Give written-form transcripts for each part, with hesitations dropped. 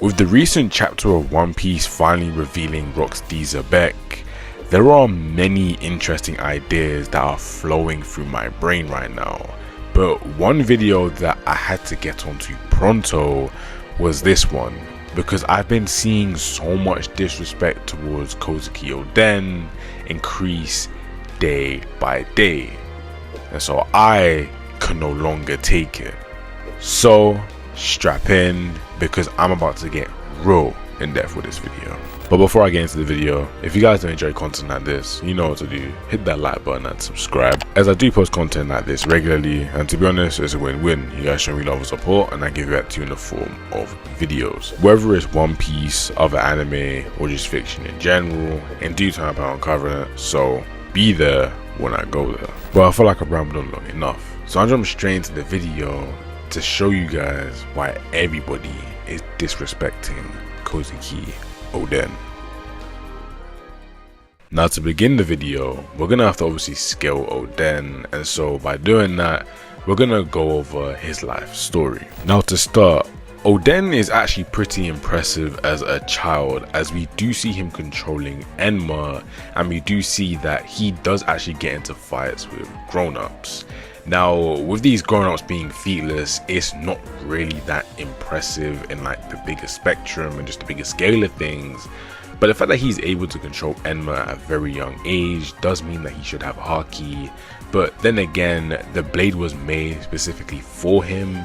With the recent chapter of One Piece finally revealing Rock's Beck, there are many interesting ideas that are flowing through my brain right now, but one video that I had to get onto pronto was this one, because I've been seeing so much disrespect towards Kozuki Oden increase day by day, and so I can no longer take it. So strap in, because I'm about to get real in depth with this video. But before I get into the video, if you guys don't enjoy content like this, you know what to do. Hit that like button and subscribe, as I do post content like this regularly, and to be honest, it's a win-win. You guys show me love and support, and I give it back to you in the form of videos. Whether it's One Piece, other anime, or just fiction in general, in due time I plan on covering it, so be there when I go there. But I feel like I've rambled on long enough, so I'm jumping straight into the video to show you guys why everybody is disrespecting Kozuki Oden. Now, to begin the video, we're gonna have to obviously scale Oden, and so by doing that, we're gonna go over his life story. Now, to start, Oden is actually pretty impressive as a child, as we do see him controlling Enma, and we do see that he does actually get into fights with grown-ups. Now, with these grown-ups being feetless, it's not really that impressive in like the bigger spectrum and just the bigger scale of things, but the fact that he's able to control Enma at a very young age does mean that he should have Haki. But then again, the blade was made specifically for him,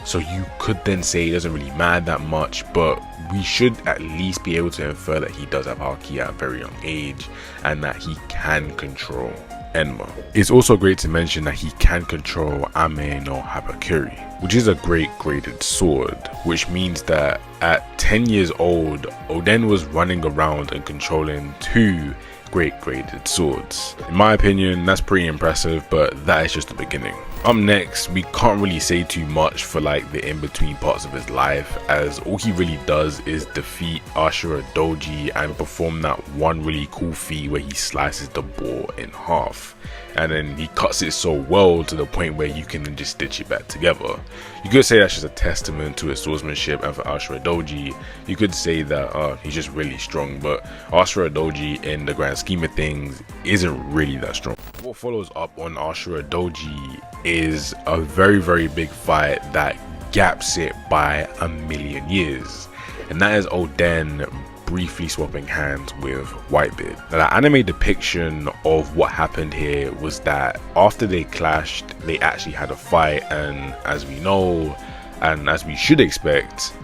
so you could then say it doesn't really matter that much, but we should at least be able to infer that he does have Haki at a very young age and that he can control Enma. It's also great to mention that he can control Ame no Habakiri, which is a great graded sword, which means that at 10 years old, Oden was running around and controlling 2 great graded swords. In my opinion, that's pretty impressive, but that is just the beginning. Up next, we can't really say too much for like the in-between parts of his life, as all he really does is defeat Ashura Doji and perform that one really cool feat where he slices the boar in half, and then he cuts it so well to the point where you can then just stitch it back together. You could say that's just a testament to his swordsmanship, and for Ashura Doji, you could say that he's just really strong, but Ashura Doji in the grand scheme of things isn't really that strong. What follows up on Ashura Doji is a very big fight that gaps it by 1,000,000 years, and that is Oden briefly swapping hands with Whitebeard. Now, the anime depiction of what happened here was that after they clashed, they actually had a fight, and as we know, and as we should expect,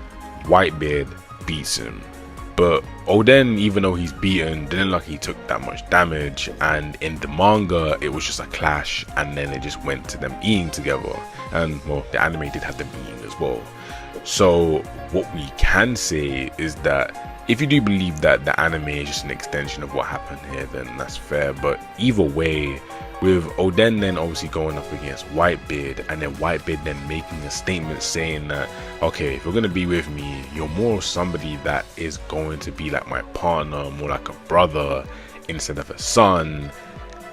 Whitebeard beats him. But Oden, even though he's beaten, didn't look like he took that much damage, and in the manga it was just a clash and then it just went to them eating together, and well, the anime did have them eating as well. So what we can say is that if you do believe that the anime is just an extension of what happened here, then that's fair, but either way, with Oden then obviously going up against Whitebeard, and then Whitebeard then making a statement saying that, okay, if you're going to be with me, you're more somebody that is going to be like my partner, more like a brother instead of a son,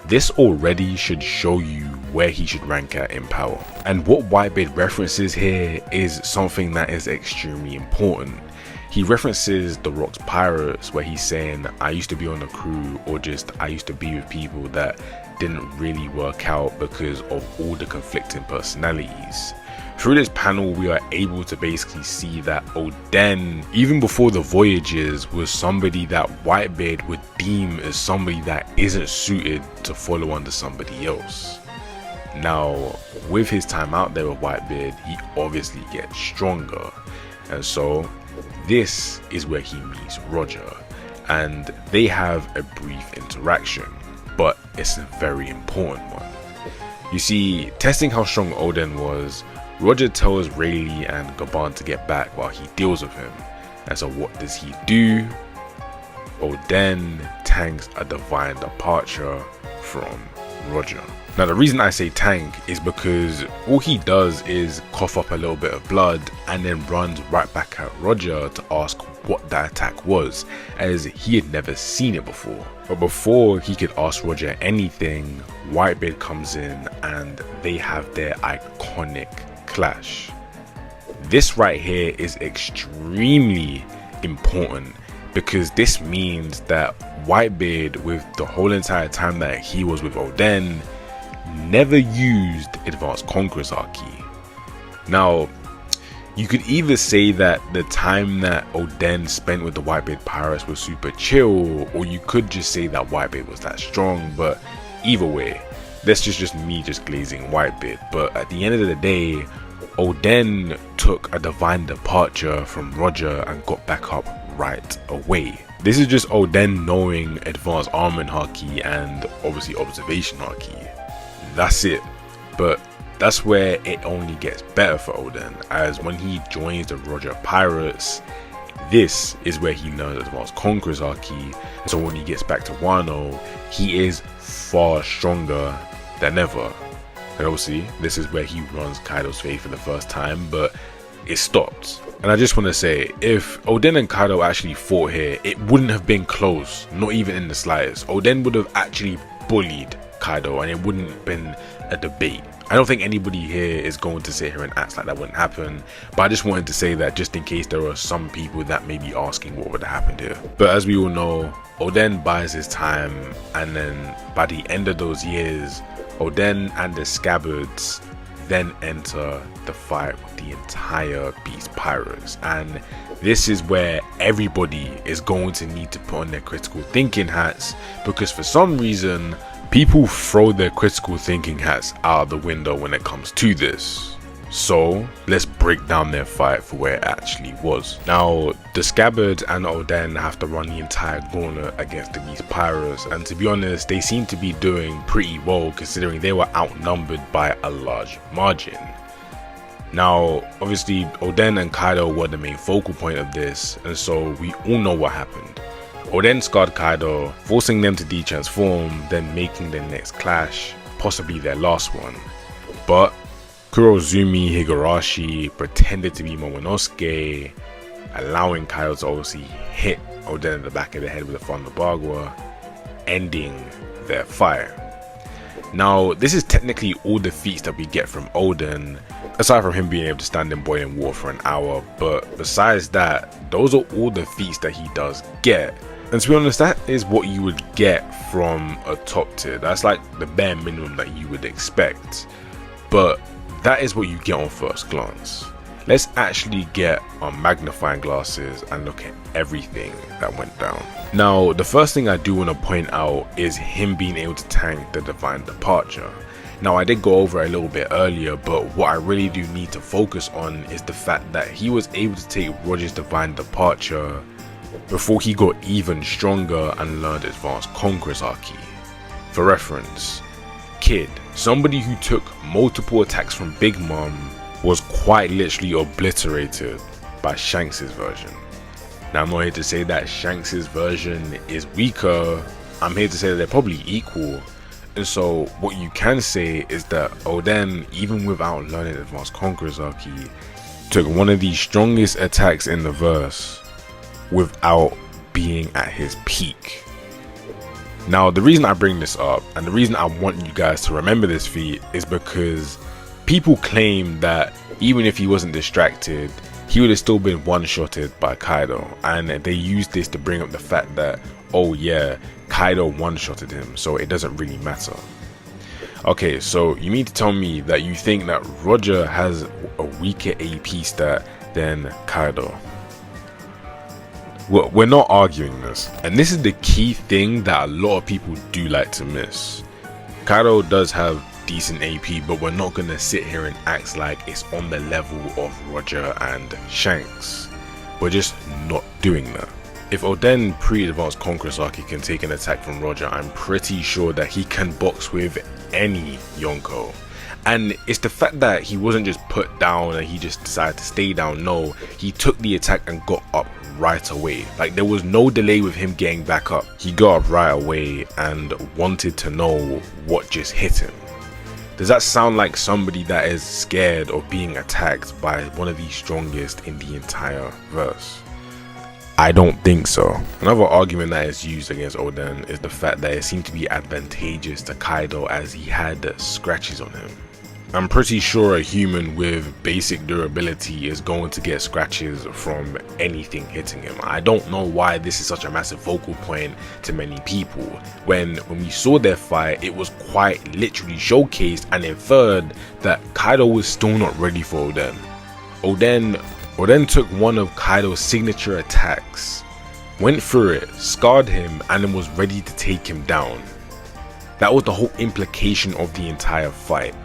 this already should show you where he should rank at in power. And what Whitebeard references here is something that is extremely important. He references the Rock's Pirates, where he's saying, I used to be on the crew, or just I used to be with people that didn't really work out because of all the conflicting personalities. Through this panel, we are able to basically see that Oden, even before the voyages, was somebody that Whitebeard would deem as somebody that isn't suited to follow under somebody else. Now, with his time out there with Whitebeard, he obviously gets stronger, and so this is where he meets Roger, and they have a brief interaction, but it's a very important one. You see, testing how strong Oden was, Roger tells Rayleigh and Gaban to get back while he deals with him, and so what does he do? Oden tanks a divine departure from Roger. Now, the reason I say tank is because all he does is cough up a little bit of blood and then runs right back at Roger to ask what that attack was, as he had never seen it before. But before he could ask Roger anything, Whitebeard comes in and they have their iconic clash. This right here is extremely important because this means that Whitebeard, with the whole entire time that he was with Oden, never used Advanced Conqueror's Haki. Now, you could either say that the time that Oden spent with the Whitebeard pirates was super chill, or you could just say that Whitebeard was that strong. But either way, that's just me just glazing Whitebeard. But at the end of the day, Oden took a divine departure from Roger and got back up right away. This is just Oden knowing Advanced Armament Haki and obviously Observation Haki. That's it. But that's where it only gets better for Oden, as when he joins the Roger Pirates, this is where he learns Advanced Conqueror's Haki. So when he gets back to Wano, he is far stronger than ever. And obviously, this is where he runs Kaido's fate for the first time, but it stopped. And I just want to say, if Oden and Kaido actually fought here, it wouldn't have been close, not even in the slightest. Oden would have actually bullied Kaido and it wouldn't have been a debate. I don't think anybody here is going to sit here and act like that wouldn't happen, but I just wanted to say that just in case there are some people that may be asking what would have happened here. But as we all know, Oden buys his time, and then by the end of those years, Oden and the Scabbards then enter the fight with the entire Beast Pirates, and this is where everybody is going to need to put on their critical thinking hats, because for some reason people throw their critical thinking hats out of the window when it comes to this. So let's break down their fight for where it actually was. Now, the Scabbards and Oden have to run the entire gauntlet against the Beast Pirates, and to be honest, they seem to be doing pretty well considering they were outnumbered by a large margin. Now, obviously, Oden and Kaido were the main focal point of this, and so we all know what happened. Oden scarred Kaido, forcing them to de-transform, then making their next clash possibly their last one. But Kurozumi Higurashi pretended to be Momonosuke, allowing Kaido to obviously hit Oden in the back of the head with a Thunder Bagua, ending their fight. Now, this is technically all the feats that we get from Oden, aside from him being able to stand in boiling water for an hour, but besides that, those are all the feats that he does get. And to be honest, that is what you would get from a top tier. That's like the bare minimum that you would expect. But that is what you get on first glance. Let's actually get our magnifying glasses and look at everything that went down. Now, the first thing I do want to point out is him being able to tank the divine departure. Now, I did go over it a little bit earlier, but what I really do need to focus on is the fact that he was able to take Roger's divine departure before he got even stronger and learned Advanced Conqueror's Haki. For reference, Kid, somebody who took multiple attacks from Big Mom, was quite literally obliterated by Shanks' version. Now, I'm not here to say that Shanks' version is weaker, I'm here to say that they're probably equal. And so what you can say is that Oden, even without learning Advanced Conqueror's Haki, took one of the strongest attacks in the verse without being at his peak. Now, the reason I bring this up and the reason I want you guys to remember this feat is because people claim that even if he wasn't distracted, he would have still been one-shotted by Kaido, and they use this to bring up the fact that, oh yeah, Kaido one-shotted him, so it doesn't really matter. Okay, so you mean to tell me that you think that Roger has a weaker AP stat than Kaido? Well, we're not arguing this, and this is the key thing that a lot of people do like to miss. Kaido does have decent AP, but we're not gonna sit here and act like it's on the level of Roger and Shanks. We're just not doing that. If Oden pre-Advanced Conqueror's Haki can take an attack from Roger, I'm pretty sure that he can box with any Yonko. And it's the fact that he wasn't just put down and he just decided to stay down. No, he took the attack and got up right away. Like, there was no delay with him getting back up. He got up right away and wanted to know what just hit him. Does that sound like somebody that is scared of being attacked by one of the strongest in the entire verse? I don't think so. Another argument that is used against Oden is the fact that it seemed to be advantageous to Kaido as he had scratches on him. I'm pretty sure a human with basic durability is going to get scratches from anything hitting him. I don't know why this is such a massive focal point to many people. When we saw their fight, it was quite literally showcased and inferred that Kaido was still not ready for Oden. Oden took one of Kaido's signature attacks, went through it, scarred him, and then was ready to take him down. That was the whole implication of the entire fight.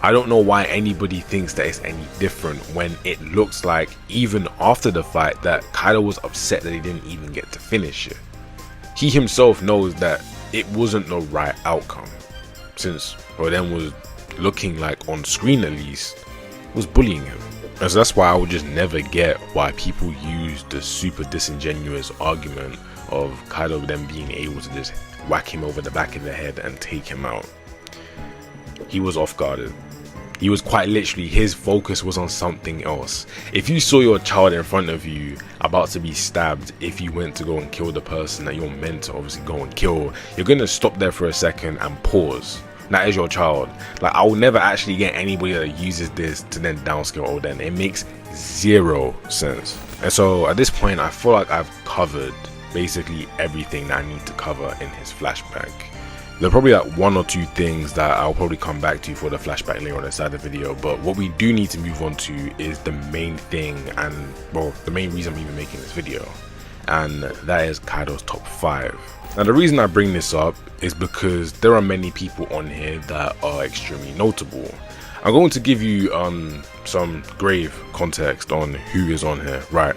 I don't know why anybody thinks that it's any different when it looks like even after the fight that Kaido was upset that he didn't even get to finish it. He himself knows that it wasn't the right outcome, since Oden was looking like, on screen at least, was bullying him. And so that's why I would just never get why people use the super disingenuous argument of Kaido then being able to just whack him over the back of the head and take him out. He was off guarded. He was quite literally, his focus was on something else. If you saw your child in front of you about to be stabbed, if you went to go and kill the person that you're meant to obviously go and kill, you're going to stop there for a second and pause. That is your child. Like, I will never actually get anybody that uses this to then downscale Oden. It makes zero sense. And so at this point, I feel like I've covered basically everything that I need to cover in his flashback. There are probably like one or two things that I'll probably come back to for the flashback later on inside the video, but what we do need to move on to is the main thing, and well, the main reason I'm even making this video, and that is Kaido's top 5. Now the reason I bring this up is because there are many people on here that are extremely notable. I'm going to give you some grave context on who is on here. Right.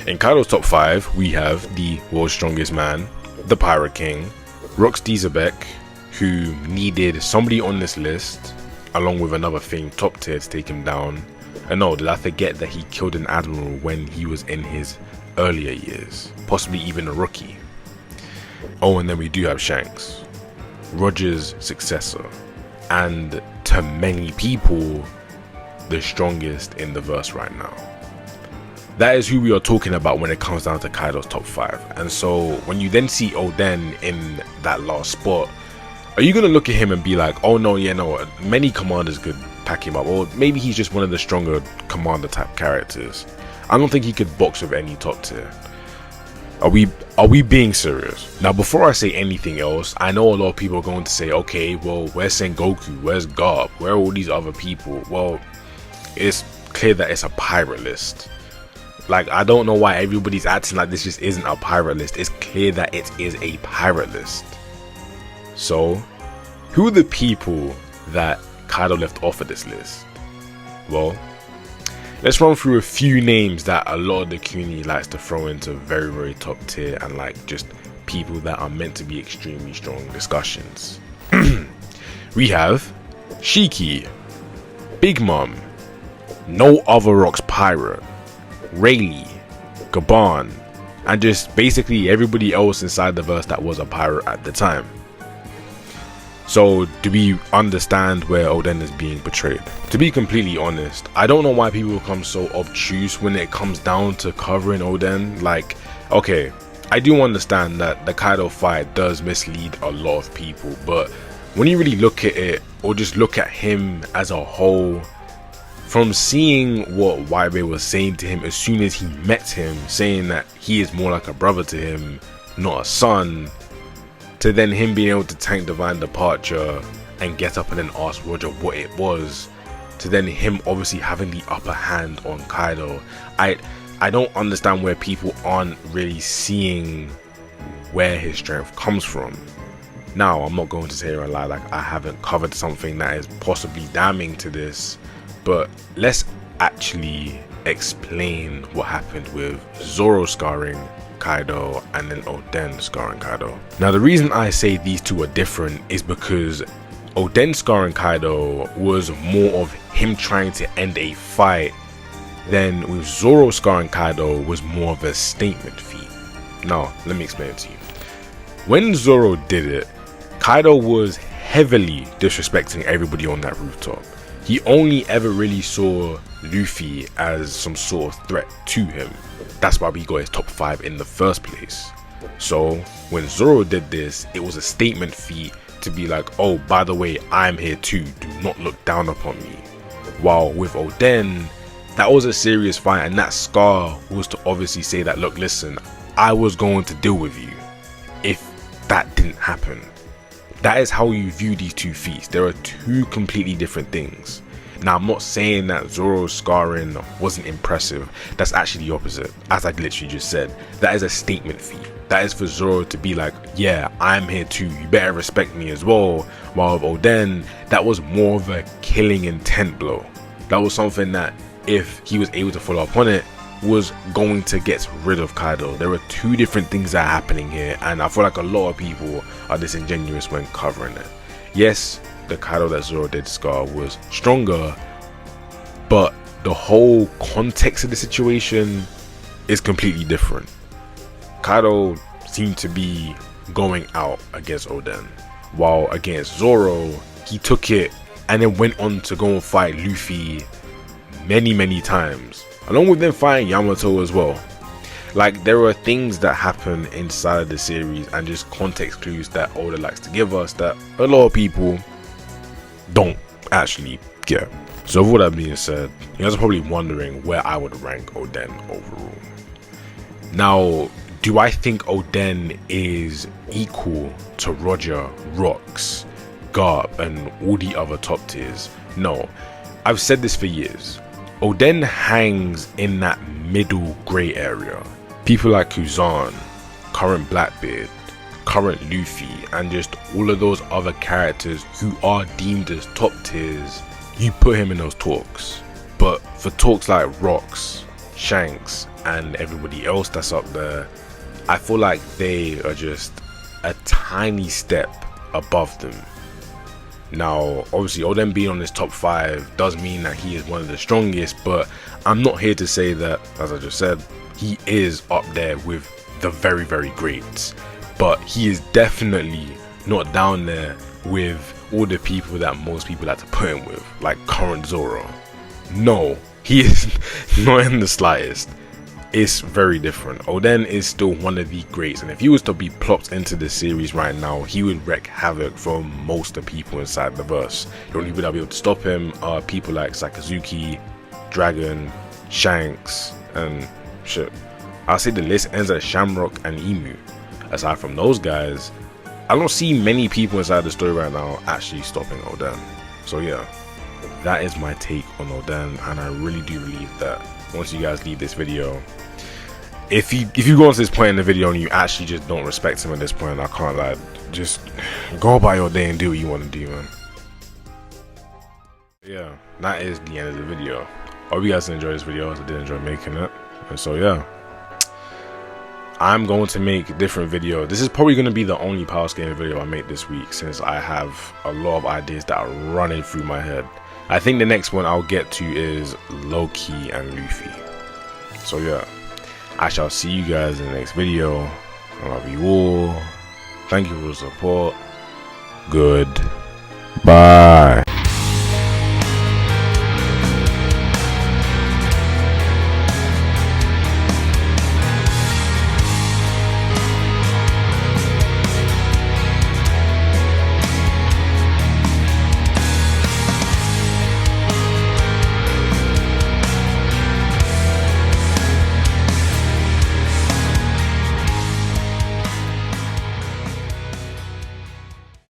In Kaido's top 5, we have the world's strongest man, the Pirate King, Rox Dizabek, who needed somebody on this list along with another famed top tier to take him down. And no, did I forget that he killed an admiral when he was in his earlier years, possibly even a rookie. Oh, and then we do have Shanks, Roger's successor, and to many people, the strongest in the verse right now. That is who we are talking about when it comes down to Kaido's top 5. And so when you then see Oden in that last spot, are you going to look at him and be like, oh no, yeah, no, many commanders could pack him up, or maybe he's just one of the stronger commander type characters? I don't think he could box with any top tier. Are we being serious? Now, before I say anything else, I know a lot of people are going to say, okay, well, where's Sengoku? Where's Garp? Where are all these other people? Well, it's clear that it's a pirate list. Like, I don't know why everybody's acting like this just isn't a pirate list. It's clear that it is a pirate list. So, who are the people that Kaido left off of this list? Well, let's run through a few names that a lot of the community likes to throw into very, very top tier and like just people that are meant to be extremely strong discussions. We have Shiki, Big Mom, No Other Rocks Pirate, Rayleigh, Gaban, and just basically everybody else inside the verse that was a pirate at the time. So do we understand where Oden is being portrayed? To be completely honest, I don't know why people become so obtuse when it comes down to covering Oden. Like, okay, I do understand that the Kaido fight does mislead a lot of people, but when you really look at it, or just look at him as a whole, from seeing what Waibe was saying to him as soon as he met him, saying that he is more like a brother to him, not a son, to then him being able to tank Divine Departure and get up and then ask Roger what it was, to then him obviously having the upper hand on Kaido. I don't understand where people aren't really seeing where his strength comes from. Now, I'm not going to say or lie like I haven't covered something that is possibly damning to this, but let's actually explain what happened with Zoro scarring Kaido and then Oden scarring Kaido. Now, the reason I say these two are different is because Oden scarring Kaido was more of him trying to end a fight, then with Zoro scarring Kaido was more of a statement feat. Now, let me explain it to you. When Zoro did it, Kaido was heavily disrespecting everybody on that rooftop. He only ever really saw Luffy as some sort of threat to him. That's why we got his top 5 in the first place. So when Zoro did this, it was a statement feat to be like, oh, by the way, I'm here too, do not look down upon me. While with Oden, that was a serious fight, and that Scar was to obviously say that, look, listen, I was going to deal with you if that didn't happen. That is how you view these two feats. There are two completely different things. Now, I'm not saying that Zoro's scarring wasn't impressive. That's actually the opposite. As I literally just said, that is a statement feat. That is for Zoro to be like, yeah, I'm here too, you better respect me as well. While with Oden, that was more of a killing intent blow. That was something that, if he was able to follow up on it, was going to get rid of Kaido. There are two different things that are happening here, and I feel like a lot of people are disingenuous when covering it. Yes, the Kaido that Zoro did scar was stronger, but the whole context of the situation is completely different. Kaido seemed to be going out against Oden, while against Zoro, he took it and then went on to go and fight Luffy many times, along with them fighting Yamato as well. Like, there are things that happen inside of the series and just context clues that Oda likes to give us that a lot of people don't actually get. So with all that being said, you guys are probably wondering where I would rank Oden overall. Now, do I think Oden is equal to Roger, Rocks, Garp, and all the other top tiers? No. I've said this for years. Oden hangs in that middle grey area. People like Kuzan, current Blackbeard, current Luffy, and just all of those other characters who are deemed as top tiers, you put him in those talks. But for talks like Rocks, Shanks, and everybody else that's up there, I feel like they are just a tiny step above them. Now, obviously, Oden being on this top 5 does mean that he is one of the strongest, but I'm not here to say that, as I just said, he is up there with the very greats. But he is definitely not down there with all the people that most people like to put him with, like current Zoro. No, he is not in the slightest. It's very different. Oden is still one of the greats, and if he was to be plopped into the series right now, he would wreak havoc for most of the people inside the verse. The only people that will be able to stop him are people like Sakazuki, Dragon, Shanks, and shit. I'll say the list ends at Shamrock and Emu. Aside from those guys, I don't see many people inside the story right now actually stopping Oden. So yeah, that is my take on Oden, and I really do believe that once you guys leave this video, if you go to this point in the video and you actually just don't respect him at this point, I can't lie, just go about your day and do what you want to do, man. Yeah, that is the end of the video. I hope you guys enjoyed this video, as I did enjoy making it. And so yeah, I'm going to make a different video. This is probably going to be the only power scaling video I make this week, since I have a lot of ideas that are running through my head. I think the next one I'll get to is Loki and Luffy. So yeah, I shall see you guys in the next video. I love you all. Thank you for the support. Goodbye.